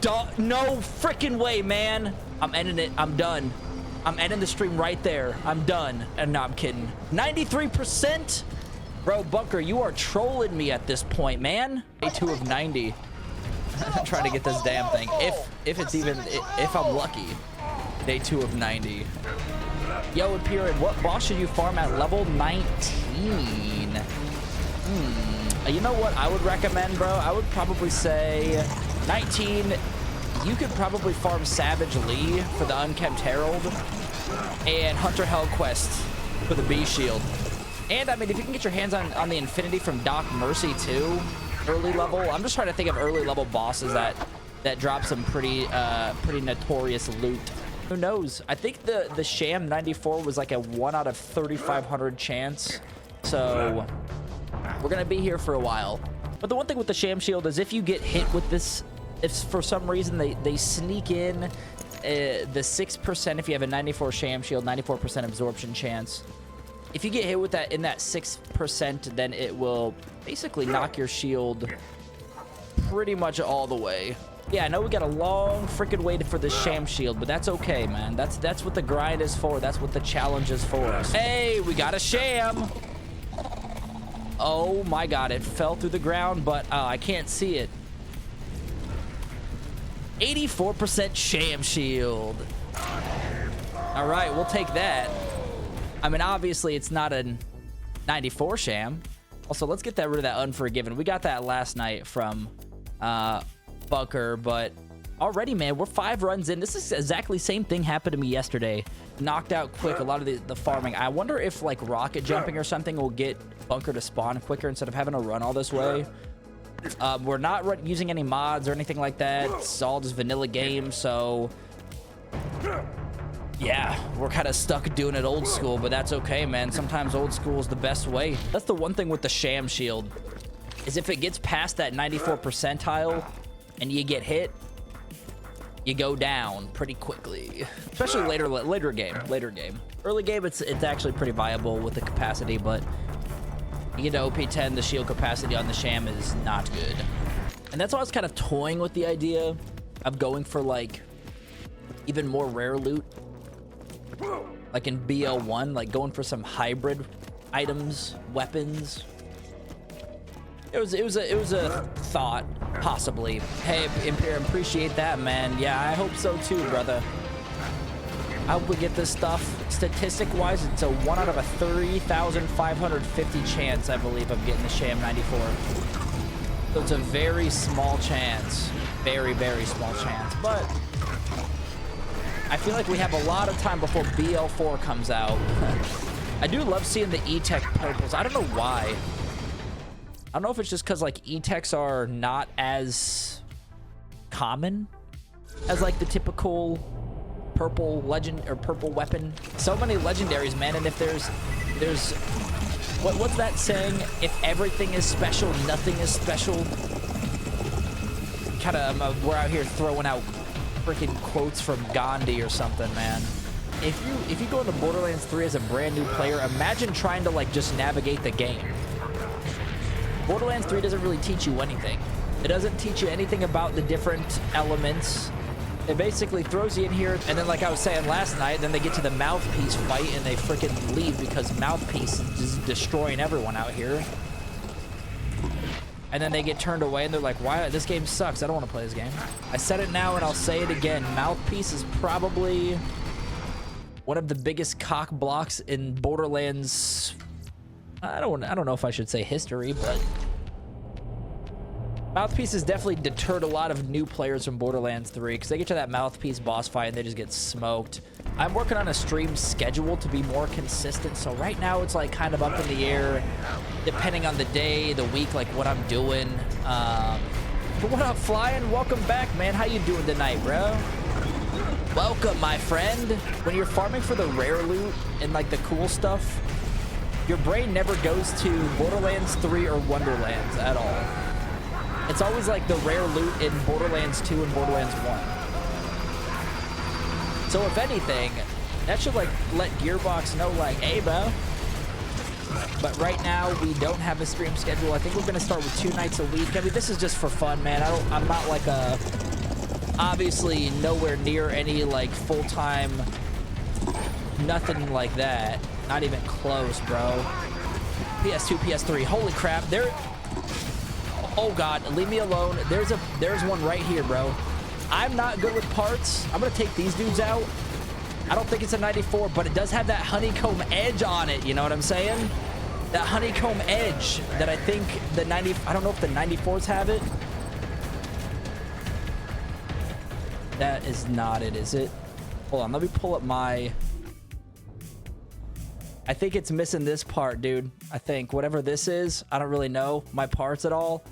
No freaking way, man. I'm ending it. I'm done. I'm ending the stream right there. I'm done. And no, I'm kidding. 93%? Bro, Bunker, you are trolling me at this point, man. Day 2 of 90. I'm trying to get this damn thing. If it's even, if I'm lucky. Day 2 of 90. Yo, Imperium, what boss should you farm at level 19? You know what I would recommend, bro? I would probably say 19. You could probably farm Savage Lee for the Unkempt Herald and Hunter Hellquest for the B Shield. And I mean, if you can get your hands on the Infinity from Doc Mercy too, early level. I'm just trying to think of early level bosses that drop some pretty notorious loot. Who knows? I think the Sham 94 was like a 1 out of 3,500 chance. So we're gonna be here for a while. But the one thing with the Sham Shield is if you get hit with this, if for some reason they sneak in the 6%, if you have a 94 Sham Shield, 94% absorption chance. If you get hit with that in that 6%, then it will basically knock your shield pretty much all the way. Yeah, I know we got a long freaking wait for the Sham Shield, but that's okay, man. That's what the grind is for. That's what the challenge is for us. Hey, we got a Sham. Oh my God, it fell through the ground, but I can't see it. 84% Sham Shield. All right, we'll take that. I mean, obviously, it's not a 94 Sham. Also, let's get rid of that Unforgiven. We got that last night from Bunker, but already, man, we're 5 runs in. This is exactly the same thing happened to me yesterday. Knocked out quick a lot of the farming. I wonder if, like, rocket jumping or something will get Bunker to spawn quicker instead of having to run all this way. We're not using any mods or anything like that. It's all just vanilla game, so yeah, we're kind of stuck doing it old school, but that's okay, man. Sometimes old school is the best way. That's the one thing with the Sham Shield, is if it gets past that 94 percentile and you get hit, you go down pretty quickly. Especially later game. Early game, it's actually pretty viable with the capacity, but you get to OP10, the shield capacity on the Sham is not good. And that's why I was kind of toying with the idea of going for, like, even more rare loot. Like in BL1, like going for some hybrid items, weapons. It was a thought, possibly. Hey, Imperium, appreciate that, man. Yeah, I hope so too, brother. I hope we get this stuff. Statistic-wise, it's a 1 out of a 3,550 chance, I believe, of getting the Sham 94. So it's a very small chance. Very, very small chance. But I feel like we have a lot of time before BL4 comes out. I do love seeing the E-Tech purples. I don't know why. I don't know if it's just because, like, E-Techs are not as common as, like, the typical purple legend or purple weapon. So many legendaries, man. And if there's what's that saying? If everything is special, nothing is special. Kind of we're out here throwing out freaking quotes from Gandhi or something, man. If you go into Borderlands 3 as a brand new player, imagine trying to, like, just navigate the game. Borderlands 3 doesn't really teach you anything. It doesn't teach you anything about the different elements. It basically throws you in here, and then, like I was saying last night, then they get to the Mouthpiece fight, and they freaking leave because Mouthpiece is just destroying everyone out here. And then they get turned away, and they're like, why? This game sucks. I don't want to play this game. I said it now, and I'll say it again. Mouthpiece is probably one of the biggest cock blocks in Borderlands. I don't know if I should say history, but Mouthpiece has definitely deterred a lot of new players from Borderlands 3 because they get to that Mouthpiece boss fight and they just get smoked. I'm working on a stream schedule to be more consistent, so right now it's like kind of up in the air depending on the day, the week, like what I'm doing. But what up, Flying? Welcome back, man. How you doing tonight, bro? Welcome, my friend. When you're farming for the rare loot and, like, the cool stuff, your brain never goes to Borderlands 3 or Wonderlands at all. It's always like the rare loot in Borderlands 2 and Borderlands 1. So if anything, that should, like, let Gearbox know, like, hey, bro. But right now, we don't have a stream schedule. I think we're going to start with 2 nights a week. I mean, this is just for fun, man. I'm not like a Obviously nowhere near any like full-time, nothing like that. Not even close, bro. PS2, PS3. Holy crap. There. Oh God, leave me alone. There's one right here, bro. I'm not good with parts. I'm gonna take these dudes out. I don't think it's a 94, but it does have that honeycomb edge on it. You know what I'm saying? That honeycomb edge that I think the 90, I don't know if the 94s have it. That is not it, is it? Hold on, let me pull up my... I think it's missing this part, dude. I think whatever this is, I don't really know my parts at all.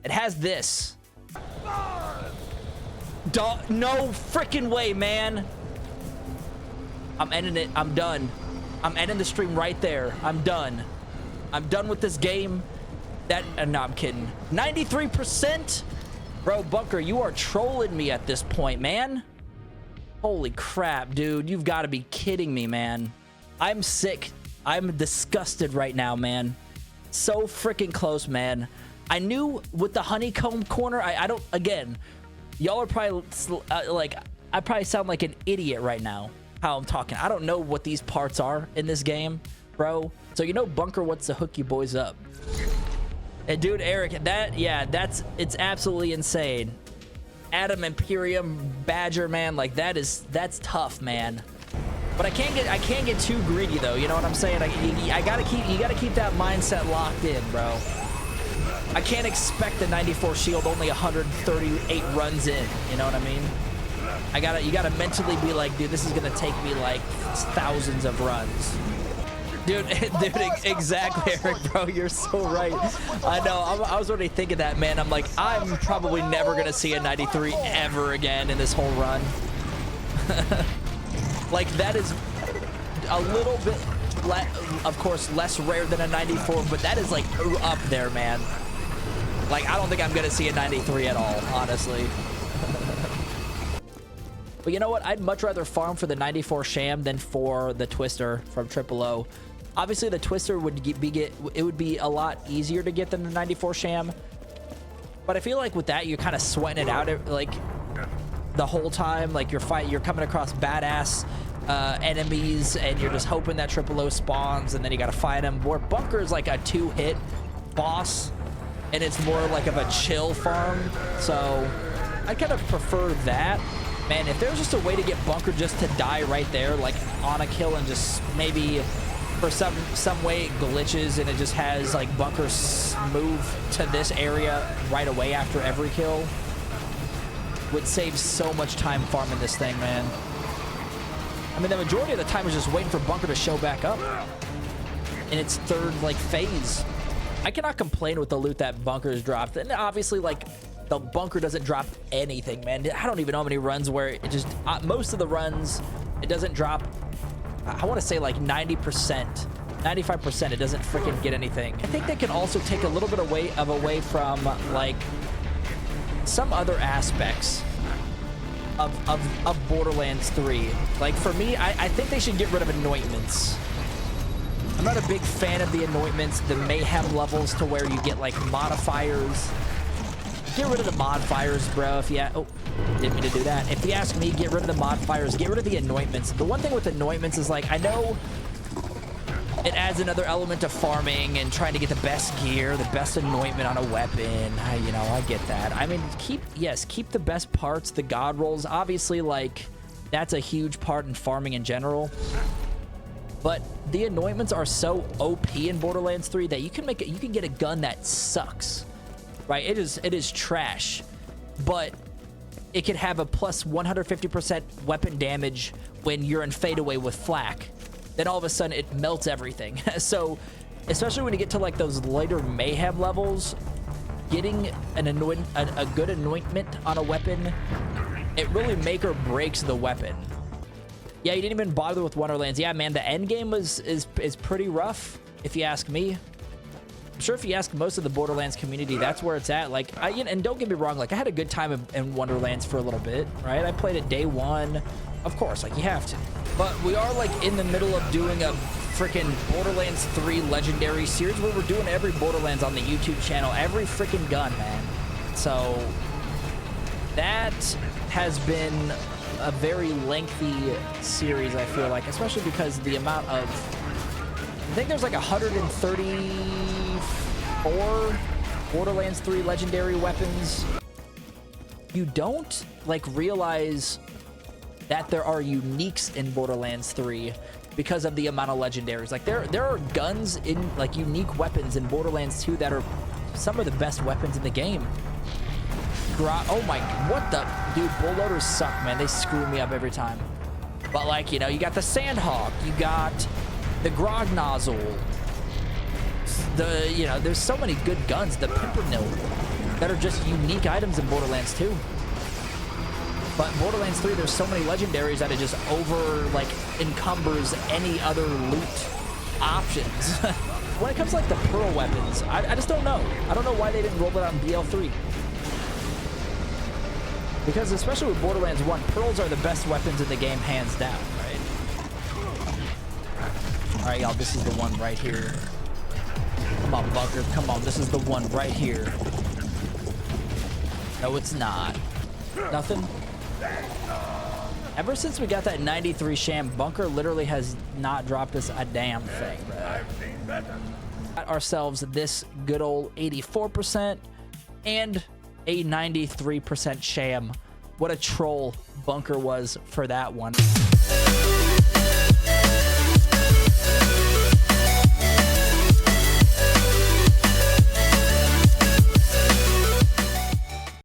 It has this. No freaking way, man. I'm ending it. I'm done. I'm ending the stream right there. I'm done. I'm done with this game. That, no, I'm kidding. 93%? Bro, Bunker, you are trolling me at this point, man. Holy crap, dude. You've got to be kidding me, man. I'm sick. I'm disgusted right now, man. So freaking close, man. I knew with the honeycomb corner, I don't, again, y'all are probably, like, I probably sound like an idiot right now, how I'm talking. I don't know what these parts are in this game, bro. So, you know, Bunker wants to hook you boys up. And dude, Eric, that, yeah, it's absolutely insane. Adam Imperium Badger, man, like that's tough, man. But I can't get too greedy though. You know what I'm saying? You gotta keep that mindset locked in, bro. I can't expect the 94 shield only 138 runs in. You know what I mean? You gotta mentally be like, dude, this is gonna take me like thousands of runs. Dude, exactly, Eric, bro. You're so right. I know. I was already thinking that, man. I'm like, I'm probably never gonna see a 93 ever again in this whole run. Like, that is a little bit, of course, less rare than a 94, but that is like up there, man. Like, I don't think I'm gonna see a 93 at all, honestly. But you know what? I'd much rather farm for the 94 Sham than for the Twister from Triple O. Obviously, the Twister would be a lot easier to get than the 94 Sham. But I feel like with that, you're kind of sweating it out, like the whole time. Like you're coming across badass enemies, and you're just hoping that Triple O spawns, and then you got to fight him. Where Bunker is like a 2-hit boss, and it's more like of a chill farm. So I kind of prefer that. Man, if there's just a way to get Bunker just to die right there, like on a kill, and just maybe for some way it glitches and it just has like Bunker move to this area right away after every kill, would save so much time farming this thing, man. I mean, the majority of the time is just waiting for Bunker to show back up in its third like phase. I cannot complain with the loot that Bunker's dropped, and obviously like the Bunker doesn't drop anything, man. I don't even know how many runs where it just most of the runs it doesn't drop. I want to say like 90%, 95%. It doesn't freaking get anything. I think they can also take a little bit away from like some other aspects of Borderlands 3. Like for me, I think they should get rid of Anointments. I'm not a big fan of the Anointments, the mayhem levels to where you get like modifiers. Get rid of the modifiers, bro. If you didn't mean to do that. If you ask me, get rid of the modifiers, get rid of the Anointments. The one thing with Anointments is like, I know it adds another element of farming and trying to get the best gear, the best anointment on a weapon. You know, I get that. I mean, keep the best parts, the god rolls. Obviously, like, that's a huge part in farming in general. But the Anointments are so OP in Borderlands 3 that you can get a gun that sucks. Right? It is trash, but it can have a plus 150% weapon damage when you're in fadeaway with flak. Then all of a sudden it melts everything. So especially when you get to like those later mayhem levels, getting a good anointment on a weapon, it really make or breaks the weapon. Yeah, you didn't even bother with Wonderlands. Yeah, man, the end game is pretty rough if you ask me. I'm sure if you ask most of the Borderlands community, that's where it's at. Like, and don't get me wrong, like I had a good time in Wonderlands for a little bit, right? I played it day one, of course, like you have to. But we are like in the middle of doing a freaking Borderlands 3 Legendary series where we're doing every Borderlands on the YouTube channel, every freaking gun, man. So that that has been a very lengthy series, I feel like, especially because the amount of, I think there's like 134 Borderlands 3 legendary weapons. You don't like realize that there are uniques in Borderlands 3 because of the amount of legendaries. Like there are guns in like unique weapons in Borderlands 2 that are some of the best weapons in the game. Oh my, what the, dude, bullloaders suck, man. They screw me up every time. But like, you know, you got the Sandhawk, you got the Grog Nozzle, you know, there's so many good guns, the Pimpernel, that are just unique items in Borderlands 2. But Borderlands 3, there's so many legendaries that it just like encumbers any other loot options. When it comes to like the Pearl weapons, I just don't know. I don't know why they didn't roll it out in BL3. Because especially with Borderlands 1, Pearls are the best weapons in the game, hands down, right? Alright, y'all, this is the one right here. Come on, Bunker, come on, this is the one right here. No, it's not. Nothing? Ever since we got that 93 Sham, Bunker literally has not dropped us a damn thing, bro. Got ourselves this good old 84% and a 93% Sham. What a troll Bunker was for that one.